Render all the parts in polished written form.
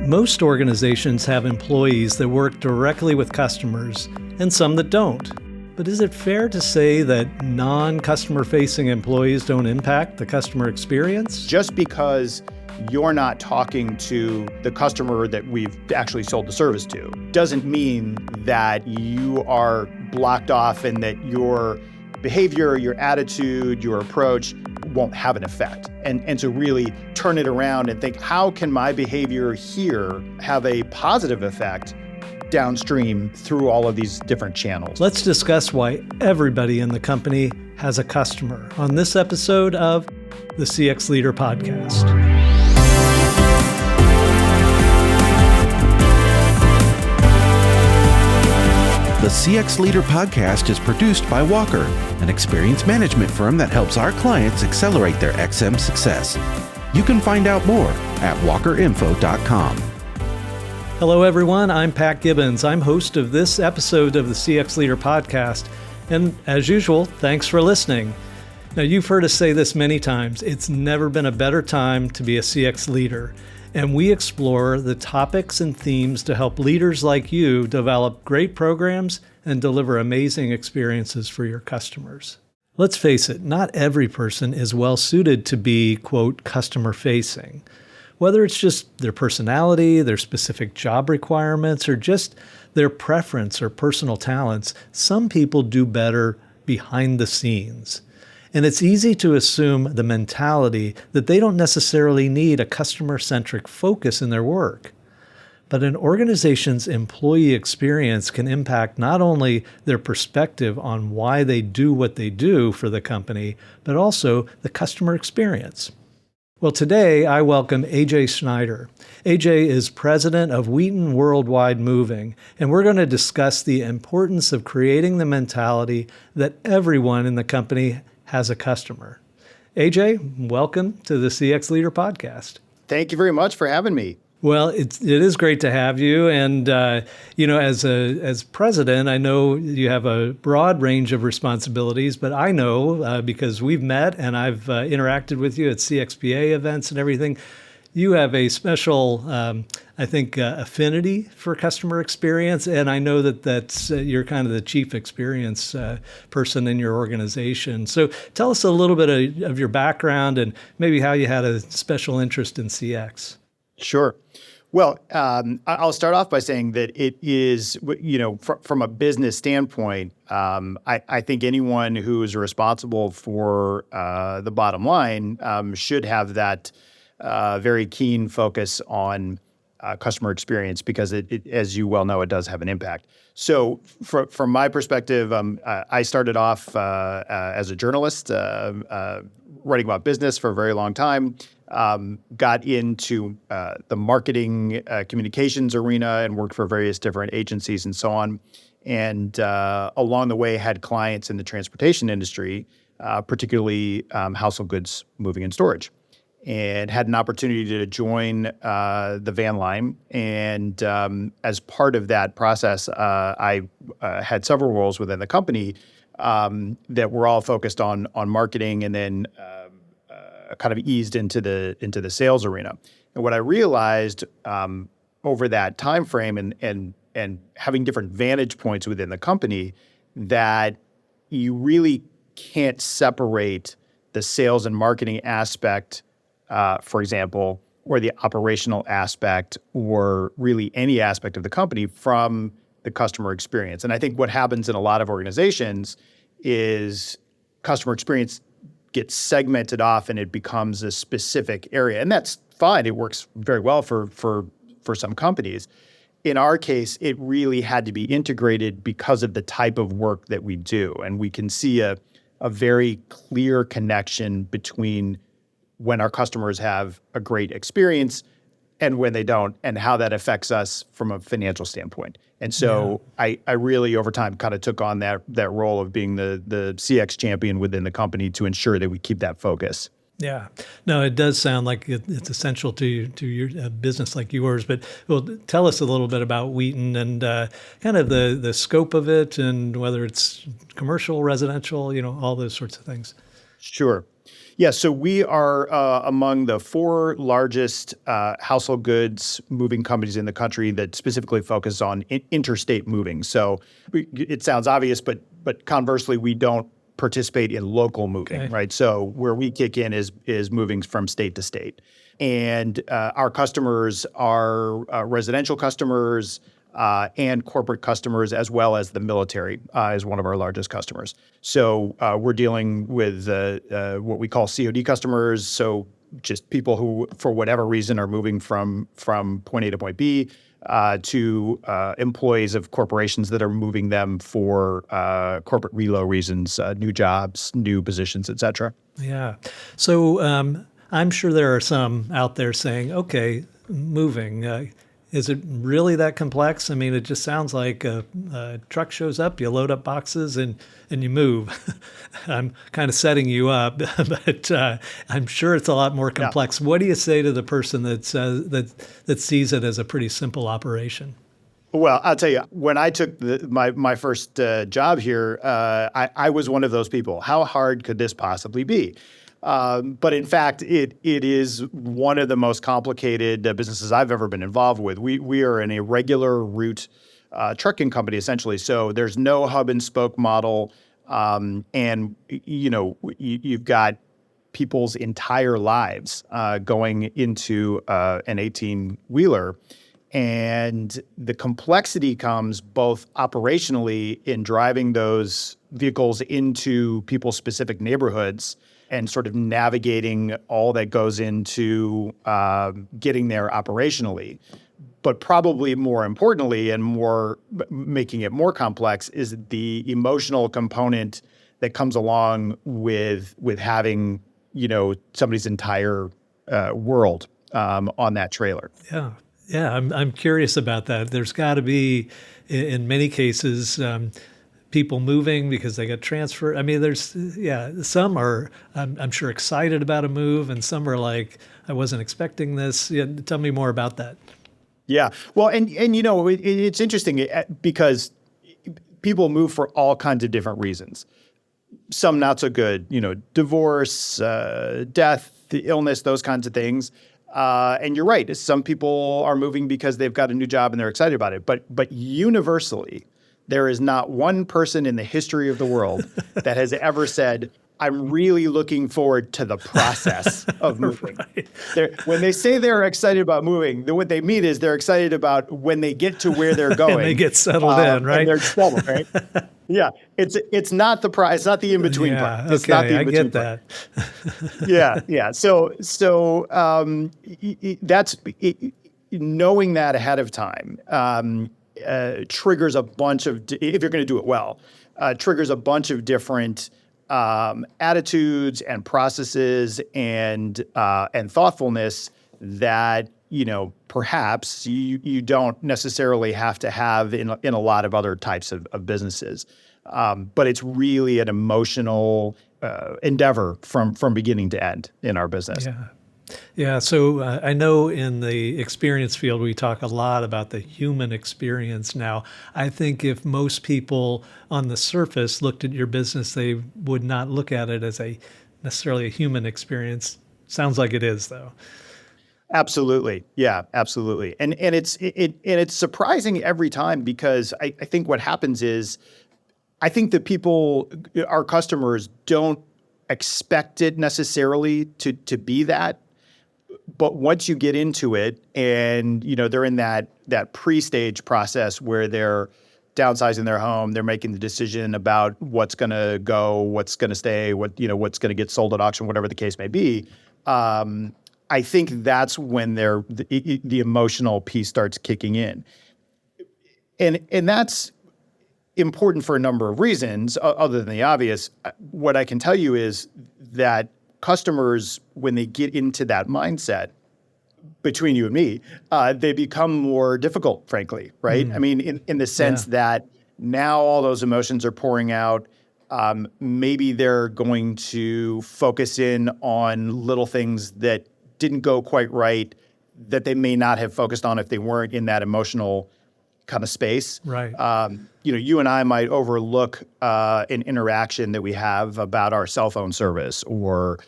Most organizations have employees that work directly with customers and some that don't. But is it fair to say that non-customer facing employees don't impact the customer experience? Just because you're not talking to the customer that we've actually sold the service to doesn't mean that you are blocked off and that your behavior, your attitude, your approach won't have an effect. And to really turn it around and think, how can my behavior here have a positive effect downstream through all of these different channels? Let's discuss why everybody in the company has a customer on this episode of the CX Leader Podcast. The CX Leader Podcast is produced by Walker, an experience management firm that helps our clients accelerate their XM success. You can find out more at walkerinfo.com. Hello, everyone. I'm Pat Gibbons. I'm host of this episode of the CX Leader Podcast. And as usual, thanks for listening. Now, you've heard us say this many times. It's never been a better time to be a CX leader. And we explore the topics and themes to help leaders like you develop great programs and deliver amazing experiences for your customers. Let's face it, not every person is well suited to be, quote, customer facing. Whether it's just their personality, their specific job requirements, or just their preference or personal talents, some people do better behind the scenes. And it's easy to assume the mentality that they don't necessarily need a customer-centric focus in their work. But an organization's employee experience can impact not only their perspective on why they do what they do for the company, but also the customer experience. Well, today I welcome AJ Schneider. AJ is president of Wheaton World Wide Moving, and we're going to discuss the importance of creating the mentality that everyone in the company has a customer. AJ, welcome to the CX Leader Podcast. Thank you very much for having me. Well, it is great to have you. And, as president, I know you have a broad range of responsibilities, but I know because we've met and I've interacted with you at CXPA events and everything, you have a special, affinity for customer experience. And I know that's you're kind of the chief experience person in your organization. So tell us a little bit of your background and maybe how you had a special interest in CX. Sure. Well, I'll start off by saying that it is, from a business standpoint, I think anyone who is responsible for the bottom line should have that very keen focus on customer experience because it, as you well know, it does have an impact. So from my perspective, I started off as a journalist, writing about business for a very long time. Got into the marketing communications arena and worked for various different agencies and so on. And along the way, had clients in the transportation industry, particularly household goods moving and storage. And had an opportunity to join the van line. And as part of that process, I had several roles within the company that were all focused on marketing and then kind of eased into the sales arena. And what I realized over that time frame and having different vantage points within the company, that you really can't separate the sales and marketing aspect, for example, or the operational aspect, or really any aspect of the company from the customer experience. And I think what happens in a lot of organizations is customer experience gets segmented off and it becomes a specific area. And that's fine. It works very well for some companies. In our case, it really had to be integrated because of the type of work that we do. And we can see a very clear connection between when our customers have a great experience and when they don't, and how that affects us from a financial standpoint. And so I really, over time, kind of took on that role of being the CX champion within the company to ensure that we keep that focus. Yeah. No, it does sound like it's essential to your business like yours. But tell us a little bit about Wheaton and kind of the scope of it and whether it's commercial, residential, all those sorts of things. Sure. Yeah, so we are among the 4 largest household goods moving companies in the country that specifically focus on interstate moving. So it sounds obvious, but conversely, we don't participate in local moving, Okay. right? So where we kick in is moving from state to state. And our customers are residential customers, and corporate customers, as well as the military is one of our largest customers. So we're dealing with what we call COD customers, so just people who, for whatever reason, are moving from point A to point B, to employees of corporations that are moving them for corporate reload reasons, new jobs, new positions, et cetera. Yeah. So I'm sure there are some out there saying, okay, moving. Is it really that complex? I mean, it just sounds like a truck shows up, you load up boxes, and you move. I'm kind of setting you up, but I'm sure it's a lot more complex. Yeah. What do you say to the person that sees it as a pretty simple operation? Well, I'll tell you, when I took my first job here, I was one of those people. How hard could this possibly be? But in fact, it is one of the most complicated businesses I've ever been involved with. We are an irregular route trucking company, essentially. So there's no hub and spoke model, and you've got people's entire lives going into an 18-wheeler. And the complexity comes both operationally in driving those vehicles into people's specific neighborhoods and sort of navigating all that goes into getting there operationally. But probably more importantly and more making it more complex is the emotional component that comes along with having, somebody's entire world on that trailer. Yeah. Yeah, I'm curious about that. There's got to be, in many cases, people moving because they got transferred. I mean, some are, I'm sure, excited about a move, and some are like, I wasn't expecting this. Yeah, tell me more about that. Yeah, well, and it's interesting because people move for all kinds of different reasons. Some not so good, divorce, death, illness, those kinds of things. And you're right. Some people are moving because they've got a new job and they're excited about it. But universally, there is not one person in the history of the world that has ever said, I'm really looking forward to the process of moving. Right. When they say they're excited about moving, what they mean is they're excited about when they get to where they're going. And they get settled in, right? And they're settled, right? Yeah, it's not the it's not the in between part. It's not the in between part. I get that. Yeah. So that's knowing that ahead of time triggers a bunch of, if you're going to do it well, triggers a bunch of different attitudes and processes and thoughtfulness that perhaps you don't necessarily have to have in a lot of other types of businesses. But it's really an emotional endeavor from beginning to end in our business. Yeah. Yeah. So I know in the experience field, we talk a lot about the human experience now. I think if most people on the surface looked at your business, they would not look at it as necessarily a human experience. Sounds like it is, though. Absolutely. Yeah, absolutely. And it's surprising every time because I think what happens is I think that people, our customers, don't expect it necessarily to be that. But once you get into it and, they're in that pre-stage process where they're downsizing their home, they're making the decision about what's going to go, what's going to stay, what's going to get sold at auction, whatever the case may be. I think that's when the emotional piece starts kicking in. And that's important for a number of reasons other than the obvious. What I can tell you is that customers, when they get into that mindset, between you and me, they become more difficult, frankly, right? I mean, in the sense that now all those emotions are pouring out. Maybe they're going to focus in on little things that didn't go quite right that they may not have focused on if they weren't in that emotional kind of space. Right. You and I might overlook an interaction that we have about our cell phone service or,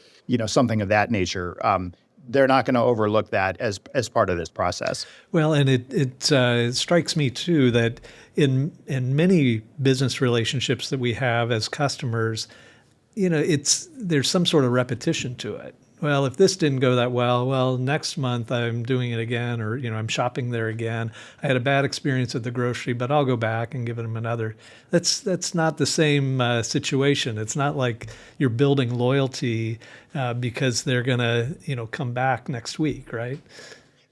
something of that nature. They're not going to overlook that as part of this process. Well, and it strikes me too that in many business relationships that we have as customers, there's some sort of repetition to it. Well, if this didn't go that well, next month I'm doing it again, or I'm shopping there again. I had a bad experience at the grocery, but I'll go back and give them another. That's not the same situation. It's not like you're building loyalty because they're gonna come back next week, right?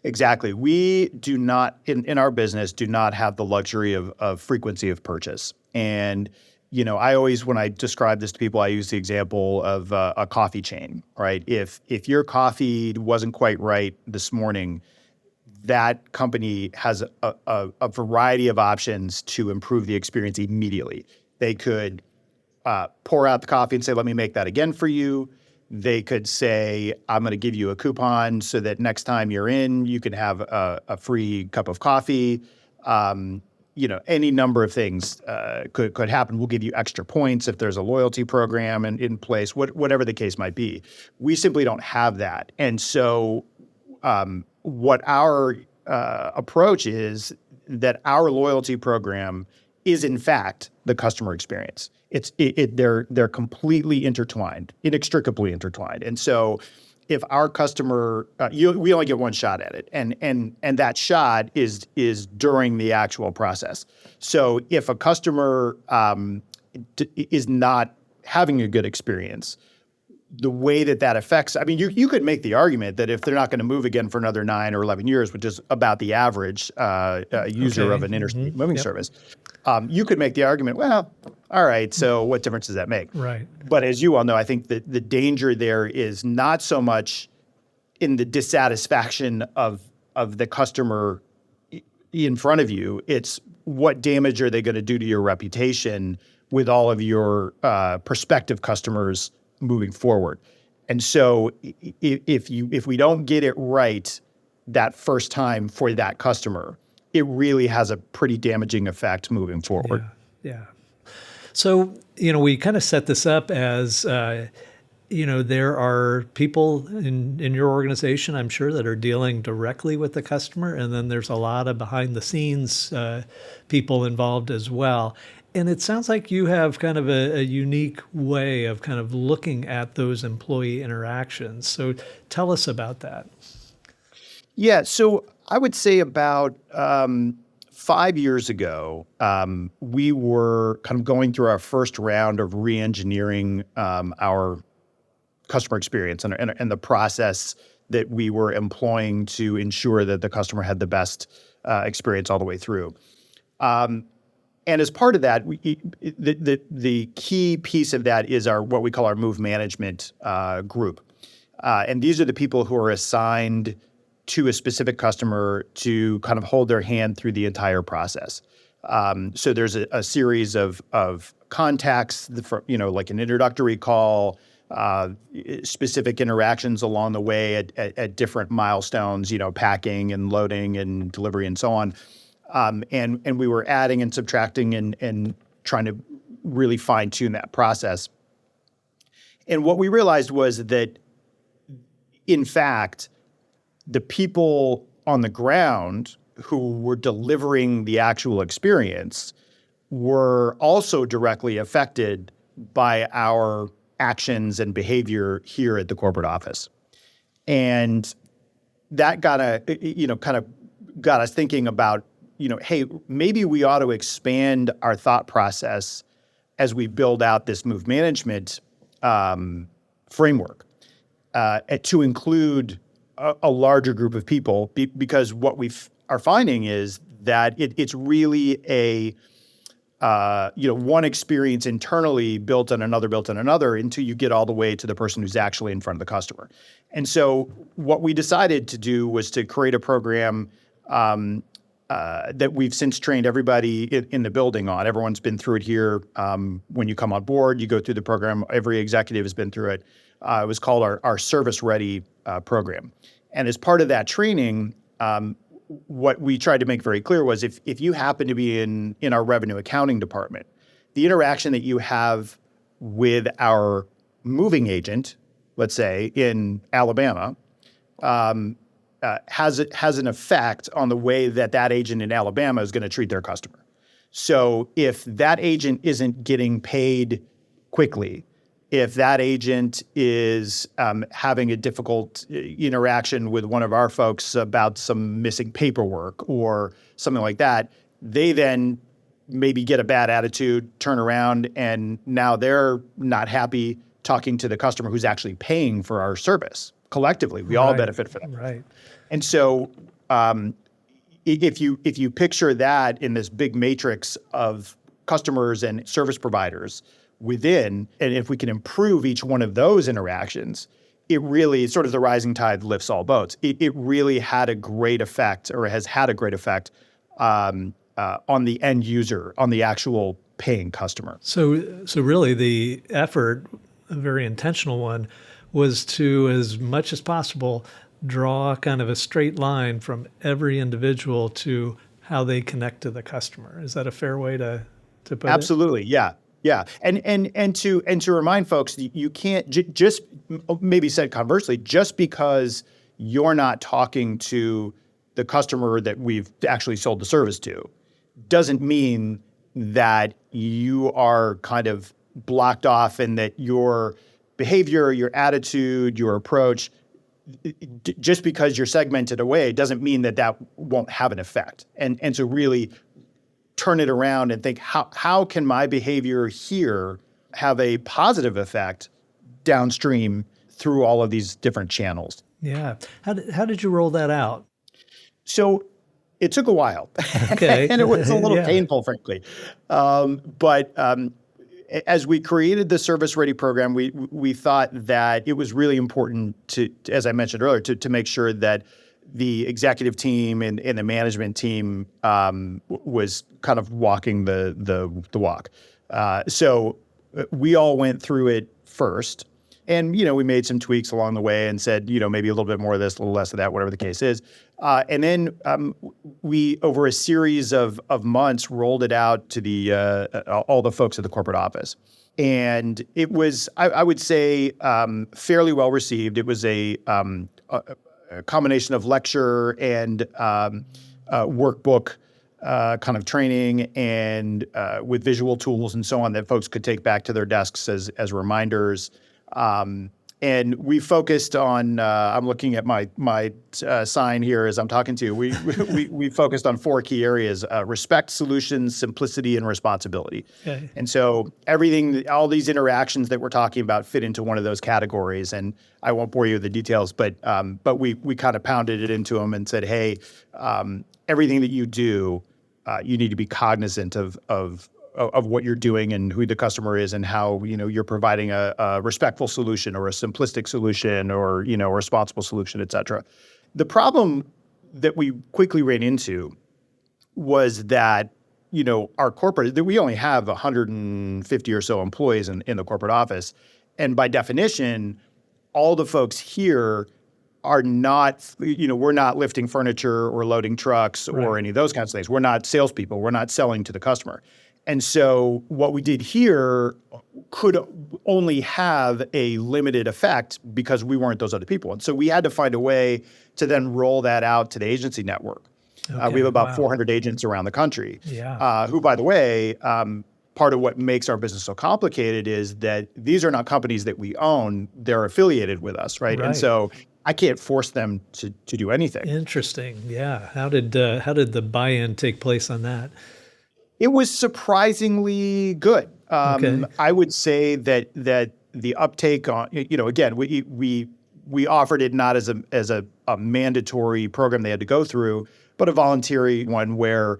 Exactly. We do not in our business do not have the luxury of frequency of purchase. And I always, when I describe this to people, I use the example of a coffee chain, right? If your coffee wasn't quite right this morning, that company has a variety of options to improve the experience immediately. They could pour out the coffee and say, let me make that again for you. They could say, I'm going to give you a coupon so that next time you're in, you can have a free cup of coffee. Any number of things could happen. We'll give you extra points if there's a loyalty program in place, whatever the case might be. We simply don't have that. And so what our approach is that our loyalty program is, in fact, the customer experience. They're completely intertwined, inextricably intertwined. And so if our customer, we only get one shot at it, and that shot is during the actual process. So if a customer is not having a good experience, the way that affects, you could make the argument that if they're not going to move again for another 9 or 11 years, which is about the average user of an interstate moving service, you could make the argument, well, all right, so what difference does that make? Right. But as you all know, I think that the danger there is not so much in the dissatisfaction of the customer in front of you. It's what damage are they going to do to your reputation with all of your prospective customers moving forward. And so if we don't get it right that first time for that customer, it really has a pretty damaging effect moving forward. Yeah. So, we kind of set this up as, there are people in your organization, I'm sure, that are dealing directly with the customer. And then there's a lot of behind the scenes people involved as well. And it sounds like you have kind of a unique way of kind of looking at those employee interactions. So tell us about that. Yeah, so I would say about 5 years ago, we were kind of going through our first round of re-engineering our customer experience and the process that we were employing to ensure that the customer had the best experience all the way through. And as part of that, the key piece of that is what we call our move management group. And these are the people who are assigned to a specific customer to kind of hold their hand through the entire process. So there's a series of contacts, like an introductory call, specific interactions along the way at different milestones, packing and loading and delivery and so on. And we were adding and subtracting and trying to really fine tune that process. And what we realized was that, in fact, the people on the ground who were delivering the actual experience were also directly affected by our actions and behavior here at the corporate office. And that kind of got us thinking about, hey, maybe we ought to expand our thought process as we build out this move management framework to include a larger group of people, because what we are finding is that it's really a one experience internally built on another until you get all the way to the person who's actually in front of the customer. And so what we decided to do was to create a program that we've since trained everybody in the building on. Everyone's been through it here. When you come on board, you go through the program. Every executive has been through it. It was called our Service Ready program. And as part of that training, what we tried to make very clear was if you happen to be in our revenue accounting department, the interaction that you have with our moving agent let's say in Alabama, has an effect on the way that agent in Alabama is going to treat their customer. So if that agent isn't getting paid quickly, if that agent is having a difficult interaction with one of our folks about some missing paperwork or something like that, they then maybe get a bad attitude, turn around, and now they're not happy talking to the customer who's actually paying for our service. Collectively, we all benefit from that. Right. And so if you picture that in this big matrix of customers and service providers within, and if we can improve each one of those interactions, it really, sort of the rising tide lifts all boats. It really had a great effect, or has had a great effect on the end user, on the actual paying customer. So really the effort, a very intentional one, was to, as much as possible, draw kind of a straight line from every individual to how they connect to the customer. Is that a fair way to put it? Absolutely, yeah. Yeah, and to remind folks, you can't just, maybe said conversely, just because you're not talking to the customer that we've actually sold the service to, doesn't mean that you are kind of blocked off and that your behavior, your attitude, your approach, just because you're segmented away, doesn't mean that won't have an effect. And to really turn it around and think, how can my behavior here have a positive effect downstream through all of these different channels? Yeah. How did you roll that out? So it took a while. Okay. And it was a little Yeah. painful, frankly. But as we created the Service Ready program, we thought that it was really important to, as I mentioned earlier, to make sure that the executive team and the management team was kind of walking the walk. So we all went through it first. And, we made some tweaks along the way and said, maybe a little bit more of this, a little less of that, whatever the case is. And then we, over a series of months, rolled it out to all the folks at the corporate office. And it was, I would say, fairly well received. It was a combination of lecture and workbook kind of training and with visual tools and so on that folks could take back to their desks as reminders. And we focused on, I'm looking at my sign here as I'm talking to you, we focused on 4 key areas: respect, solutions, simplicity, and responsibility. Okay. And so all these interactions that we're talking about fit into one of those categories. And I won't bore you with the details, but we kind of pounded it into them and said, hey, everything that you do, you need to be cognizant of what you're doing and who the customer is and how, you're providing a respectful solution or a simplistic solution or, a responsible solution, et cetera. The problem that we quickly ran into was that, our corporate, that we only have 150 or so employees in the corporate office. And by definition, all the folks here are not, we're not lifting furniture or loading trucks or any of those kinds of things. We're not salespeople. We're not selling to the customer. And so what we did here could only have a limited effect because we weren't those other people. And so we had to find a way to then roll that out to the agency network. Okay. We have about 400 agents around the country, Yeah. who, by the way, part of what makes our business so complicated is that these are not companies that we own. They're affiliated with us, right? And so I can't force them to do anything. Interesting. Yeah. How did the buy-in take place on that? It was surprisingly good. Okay. I would say that the uptake on, again, we offered it not as a mandatory program they had to go through, but a voluntary one where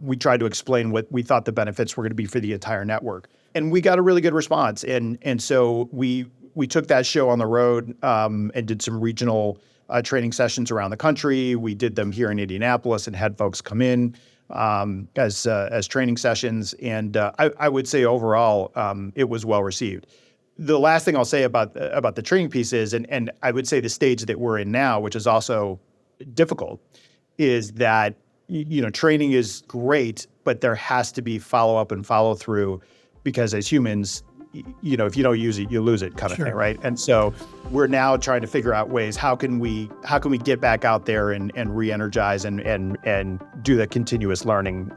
we tried to explain what we thought the benefits were going to be for the entire network. And we got a really good response. And so we took that show on the road and did some regional training sessions around the country. We did them here in Indianapolis and had folks come in as training sessions. And I would say overall, it was well received. The last thing I'll say about the training piece is, and I would say the stage that we're in now, which is also difficult, is that training is great, but there has to be follow-up and follow-through because as humans, if you don't use it, you lose it kind of Sure. thing, right? And so we're now trying to figure out ways, how can we get back out there and re-energize and do that continuous learning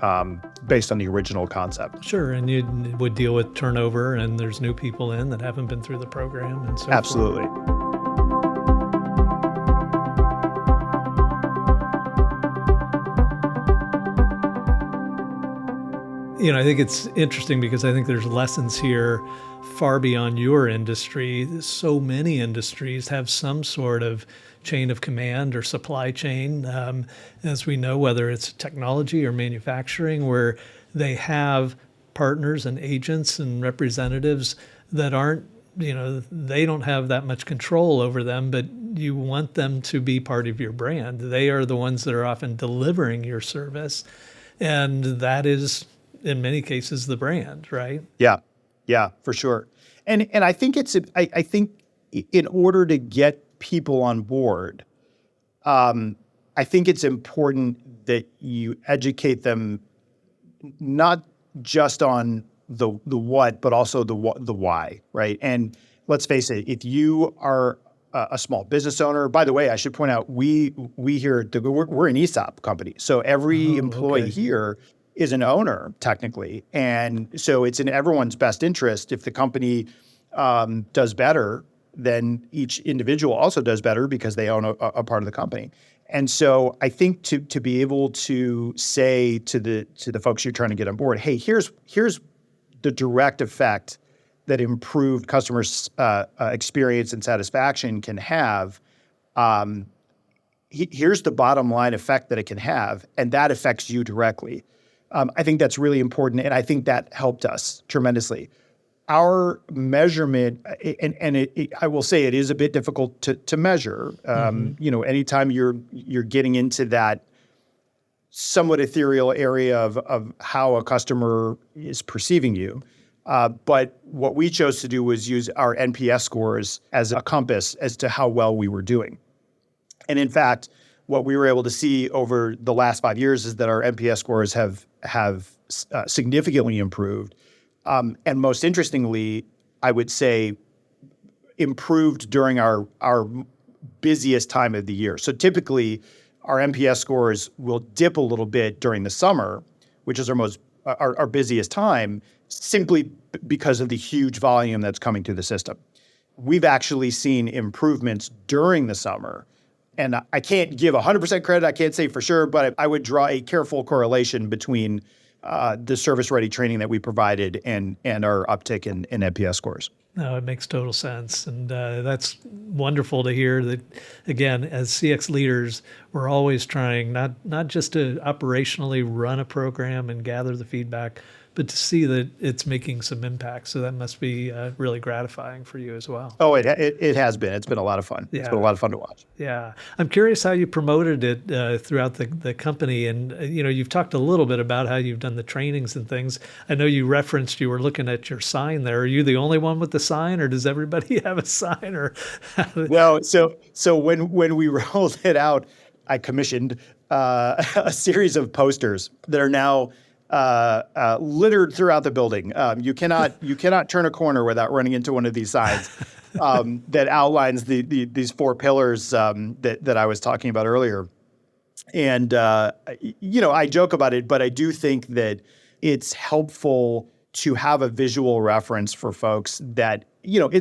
based on the original concept. Sure, and you would deal with turnover, and there's new people in that haven't been through the program, and so forth. Absolutely. I think it's interesting because I think there's lessons here far beyond your industry. So many industries have some sort of chain of command or supply chain, as we know, whether it's technology or manufacturing, where they have partners and agents and representatives that aren't, they don't have that much control over them, but you want them to be part of your brand. They are the ones that are often delivering your service, and that is, in many cases, the brand, right? Yeah, for sure. And I think I think in order to get people on board, I think it's important that you educate them not just on the what, but also the why, right? And let's face it, if you are a small business owner, by the way, I should point out, we here, we're an ESOP company. So every employee here is an owner, technically. And so it's in everyone's best interest. If the company does better, then each individual also does better because they own a part of the company. And so I think to be able to say to the folks you're trying to get on board, hey, here's the direct effect that improved customers' experience and satisfaction can have. Here's the bottom line effect that it can have, and that affects you directly. I think that's really important, and I think that helped us tremendously. Our measurement, and I will say it is a bit difficult to measure. Anytime you're getting into that somewhat ethereal area of how a customer is perceiving you. But what we chose to do was use our NPS scores as a compass as to how well we were doing. And in fact, what we were able to see over the last 5 years is that our NPS scores have significantly improved. And most interestingly, I would say improved during our busiest time of the year. So typically, our NPS scores will dip a little bit during the summer, which is our busiest time, simply because of the huge volume that's coming through the system. We've actually seen improvements during the summer. And I can't give 100% credit, I can't say for sure, but I would draw a careful correlation between the service-ready training that we provided and our uptick in NPS scores. No, it makes total sense. And that's wonderful to hear that, again, as CX leaders, we're always trying not just to operationally run a program and gather the feedback, but to see that it's making some impact. So that must be really gratifying for you as well. Oh, it has been. It's been a lot of fun. Yeah. It's been a lot of fun to watch. Yeah. I'm curious how you promoted it throughout the company. And, you've talked a little bit about how you've done the trainings and things. I know you referenced you were looking at your sign there. Are you the only one with the sign, or does everybody have a sign? Or No, so when we rolled it out, I commissioned a series of posters that are now littered throughout the building. You cannot turn a corner without running into one of these signs that outlines these four pillars that I was talking about earlier. And I joke about it, but I do think that it's helpful to have a visual reference for folks that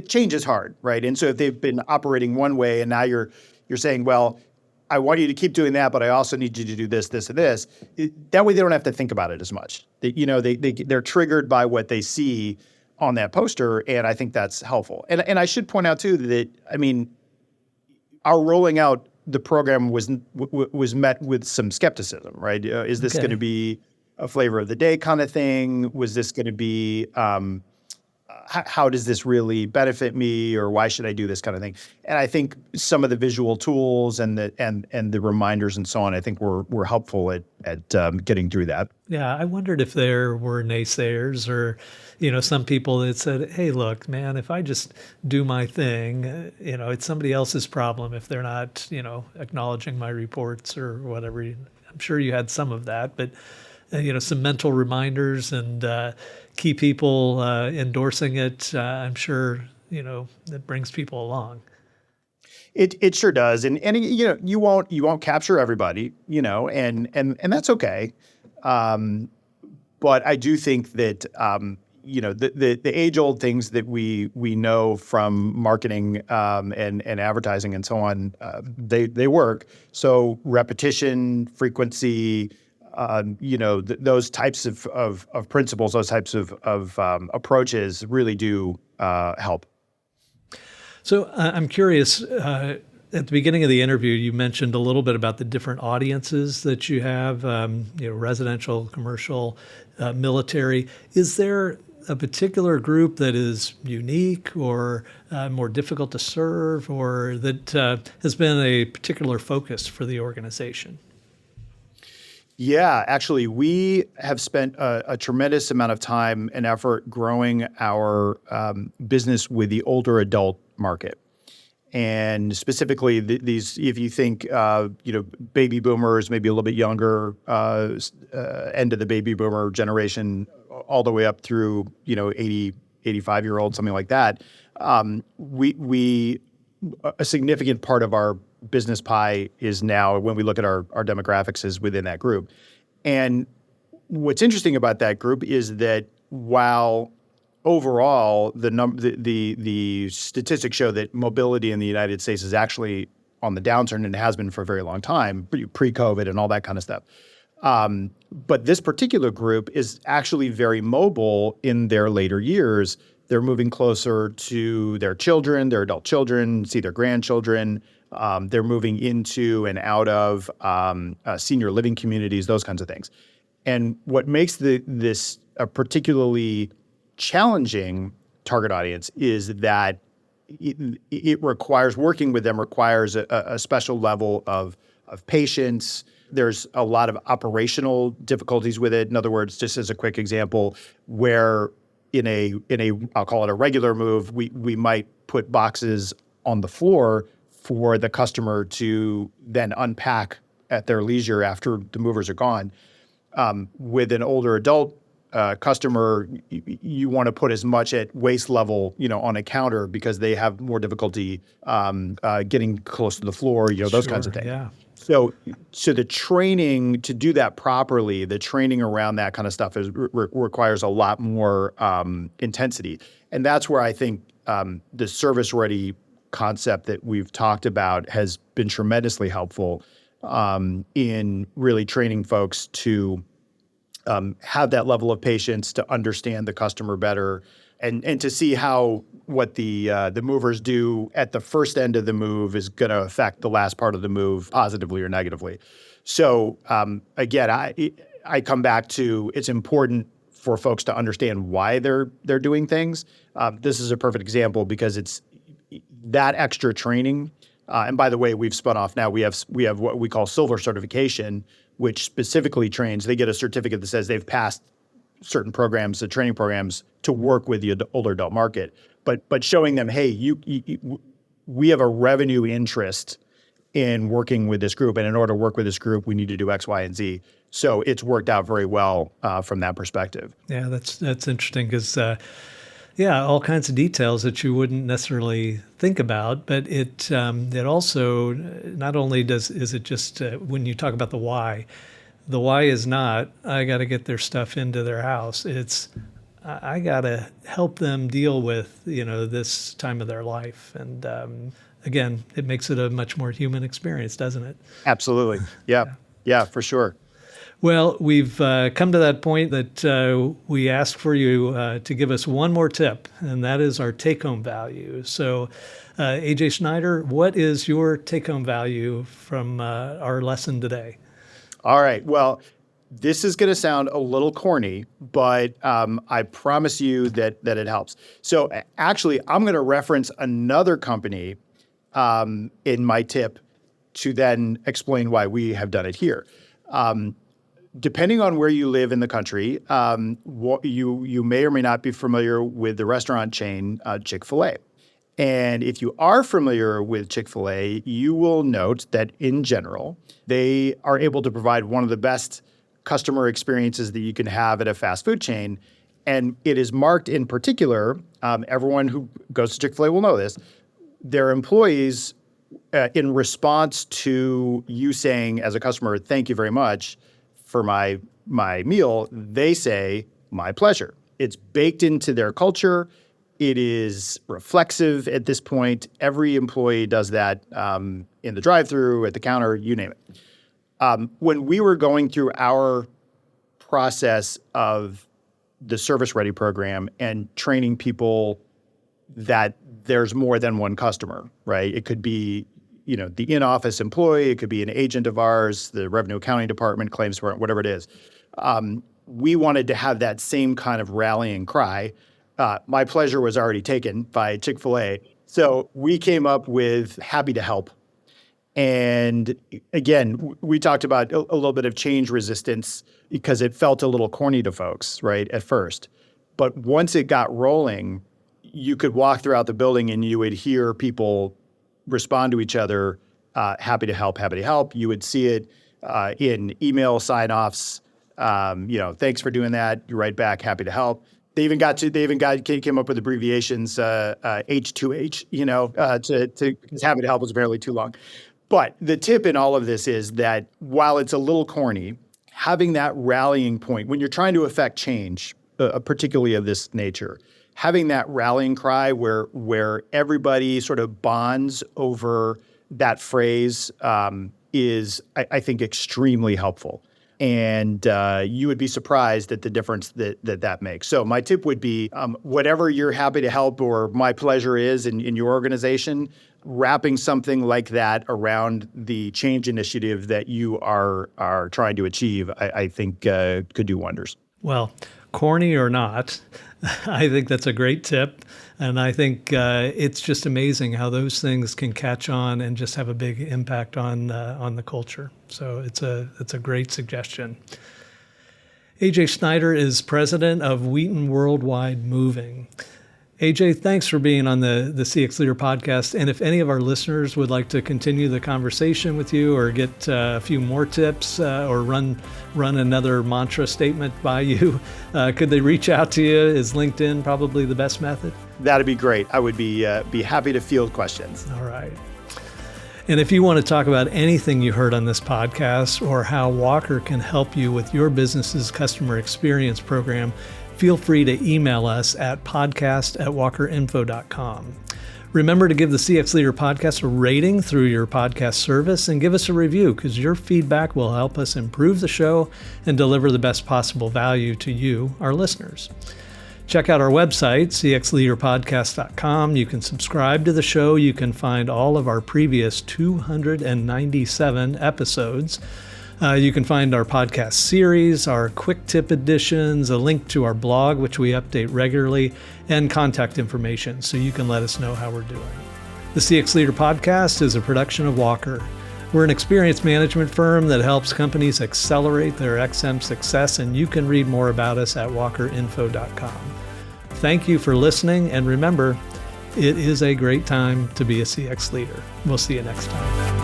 change is hard, right? And so if they've been operating one way and now you're saying, well, I want you to keep doing that, but I also need you to do this, this, and this. That way they don't have to think about it as much. They're triggered by what they see on that poster, and I think that's helpful. And I should point out too that our rolling out the program was met with some skepticism, right? Is this going to be a flavor of the day kind of thing? Was this going to be how does this really benefit me, or why should I do this kind of thing? And I think some of the visual tools and the reminders and so on, I think were helpful at getting through that. Yeah, I wondered if there were naysayers or, some people that said, hey, look, man, if I just do my thing, it's somebody else's problem if they're not, acknowledging my reports or whatever. I'm sure you had some of that, but some mental reminders and keep people endorsing it, I'm sure, that brings people along. It sure does, and you won't capture everybody, and that's okay. But I do think that the age old things that we know from marketing and advertising and so on, they work. So repetition, frequency, those types of principles, those types of approaches really do help. So I'm curious, at the beginning of the interview, you mentioned a little bit about the different audiences that you have, residential, commercial, military. Is there a particular group that is unique or more difficult to serve, or that has been a particular focus for the organization? Yeah, actually, we have spent a tremendous amount of time and effort growing our business with the older adult market. And specifically, these, if you think, baby boomers, maybe a little bit younger, end of the baby boomer generation, all the way up through, 80, 85-year-old, something like that. A significant part of our business pie is now, when we look at our demographics, is within that group. And what's interesting about that group is that while overall the statistics show that mobility in the United States is actually on the downturn, and it has been for a very long time, pre-COVID and all that kind of stuff. But this particular group is actually very mobile in their later years. They're moving closer to their children, their adult children, see their grandchildren. They're moving into and out of senior living communities, those kinds of things. And what makes this a particularly challenging target audience is that it requires, working with them requires a special level of patience. There's a lot of operational difficulties with it. In other words, just as a quick example, where in a I'll call it a regular move, we might put boxes on the floor for the customer to then unpack at their leisure after the movers are gone. With an older adult customer, you want to put as much at waist level, on a counter, because they have more difficulty getting close to the floor, those kinds of things. Yeah. So the training to do that properly, the training around that kind of stuff requires a lot more intensity. And that's where I think the service-ready concept that we've talked about has been tremendously helpful in really training folks to have that level of patience, to understand the customer better, and to see how what the movers do at the first end of the move is going to affect the last part of the move positively or negatively. So again, I come back to, it's important for folks to understand why they're doing things. This is a perfect example because it's that extra training. And by the way, we've spun off now. We have what we call silver certification, which specifically trains. They get a certificate that says they've passed certain programs, the training programs, to work with the older adult market. But showing them, hey, we have a revenue interest in working with this group, and in order to work with this group, we need to do X, Y, and Z. So it's worked out very well from that perspective. Yeah, that's interesting because. All kinds of details that you wouldn't necessarily think about, but it also not only is it just when you talk about the why is not I got to get their stuff into their house. It's I got to help them deal with this time of their life, and again, it makes it a much more human experience, doesn't it? Absolutely, yeah, for sure. Well, we've come to that point that we ask for you to give us one more tip, and that is our take-home value. So, AJ Schneider, what is your take-home value from our lesson today? All right. Well, this is going to sound a little corny, but I promise you that it helps. So, actually, I'm going to reference another company in my tip to then explain why we have done it here. Depending on where you live in the country, you may or may not be familiar with the restaurant chain Chick-fil-A. And if you are familiar with Chick-fil-A, you will note that in general, they are able to provide one of the best customer experiences that you can have at a fast food chain. And it is marked in particular, everyone who goes to Chick-fil-A will know this, their employees, in response to you saying as a customer, thank you very much for my meal, they say, my pleasure. It's baked into their culture. It is reflexive at this point. Every employee does that in the drive-thru, at the counter, you name it. When we were going through our process of the Service Ready program and training people that there's more than one customer, right? It could be, the in-office employee, it could be an agent of ours, the revenue accounting department, claims department, whatever it is. We wanted to have that same kind of rallying cry. My pleasure was already taken by Chick-fil-A. So we came up with happy to help. And again, we talked about a little bit of change resistance because it felt a little corny to folks, right, at first. But once it got rolling, you could walk throughout the building and you would hear people respond to each other, happy to help, happy to help. You would see it in email sign-offs, thanks for doing that. You write back, happy to help. They even came up with abbreviations, H2H, because happy to help was apparently too long. But the tip in all of this is that while it's a little corny, having that rallying point, when you're trying to affect change, particularly of this nature, having that rallying cry where everybody sort of bonds over that phrase is, I think, extremely helpful. And you would be surprised at the difference that makes. So my tip would be, whatever you're happy to help or my pleasure is in your organization, wrapping something like that around the change initiative that you are trying to achieve, I think could do wonders. Well, corny or not, I think that's a great tip. And I think it's just amazing how those things can catch on and just have a big impact on the culture. So it's a great suggestion. AJ Schneider is president of Wheaton World Wide Moving. AJ, thanks for being on the CX Leader podcast. And if any of our listeners would like to continue the conversation with you or get a few more tips or run another mantra statement by you, could they reach out to you? Is LinkedIn probably the best method? That'd be great. I would be happy to field questions. All right. And if you want to talk about anything you heard on this podcast or how Walker can help you with your business's customer experience program, feel free to email us at podcast@walkerinfo.com. Remember to give the CX Leader podcast a rating through your podcast service and give us a review because your feedback will help us improve the show and deliver the best possible value to you, our listeners. Check out our website, cxleaderpodcast.com. You can subscribe to the show. You can find all of our previous 297 episodes. You can find our podcast series, our quick tip editions, a link to our blog, which we update regularly, and contact information so you can let us know how we're doing. The CX Leader podcast is a production of Walker. We're an experience management firm that helps companies accelerate their XM success, and you can read more about us at walkerinfo.com. Thank you for listening, and remember, it is a great time to be a CX leader. We'll see you next time.